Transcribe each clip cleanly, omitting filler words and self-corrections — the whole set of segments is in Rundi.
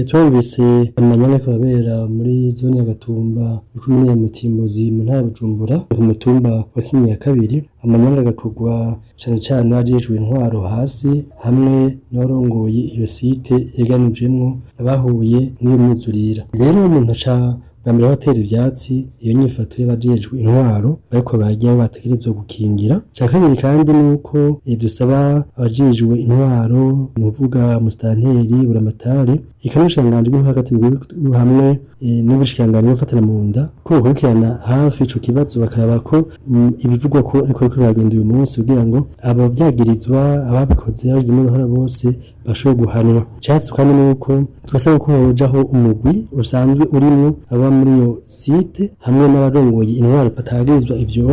Twumvise amanyanga ariko arabera muri zone ya Gatumba ikomine ya Mutimbuzi mu ntara ya Bujumbura ku mutumba wa Kinyinya kabiri. Amanyanga agakorwa cane cane n'abajejwe intwaro hasi hamwe n'abarongoye iyo site yeganijemwo abahuye n'iyo myuzurira. Rero umuntu aca bambere batera ivyatsi iyo nyifato y'abajejwe intwaro bariko barajya bategerezwa gukingira. Ca kabiri kandi nuko dusaba abajejwe intwaro nuvuga mustanteri buramatari ikanushanganje b'hagati mu hamwe n'ubushikanganje bufatana mu nda ko gukurikirana hafi ico kibazo bakaraba ko ibivugwa ko ariko biragenda uyu munsi kugira ngo abo byagirizwa ababikoze abazimo uruhara bose bashobora guhanwa. Cyatsi kandi nuko twasaba ko hojaho umugwi usanzwe urimo aba muri iyo site hamwe n'abarongoye intwaro batagirizwa ivyo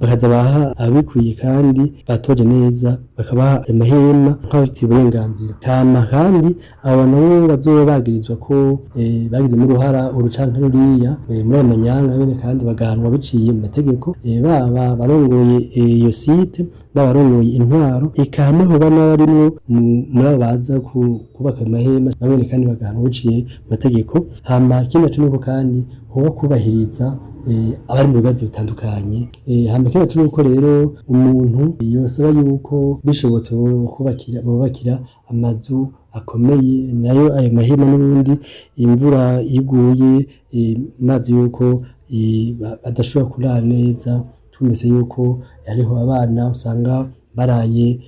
bakaza baha abikwiye kandi batoje neza bakabaha amahema nk'abafite uburenganzira. Kama kandi abo nabo bazoba bagirizwa ko bagize mu ruhara urucanka ruriya muri amanyanga bene kandi bagahanwa biciye mu mategeko baba barongoye iyo site n'abarongoye intwaro ikama ho bana barimwo muri abo baza kubaka amahema nabone kandi bagahanwa biciye mu mategeko. Hama kino cyuko kandi ho kubahiriza abari mu bibazo bitandukanye. Hamba kino cyuko rero umuntu yosaba yuko bishobotse bubakira amazu akomeye nayo ayo mahema n'ubundi imvura iguye mazi yuko badashobora kurara neza. Twumvise yuko hariho abana usanga baraye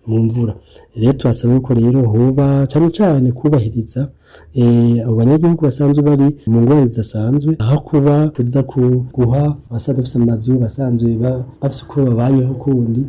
mu mvura. Rero twasaba yuko rero hoba cyane cyane kubahiriza abo banyagihugu basanzwe bari mu ngorane zidasanzwe aho kuba kuza guha abasanzwe bafise amazu basanzwe bafise uko babayeho kundi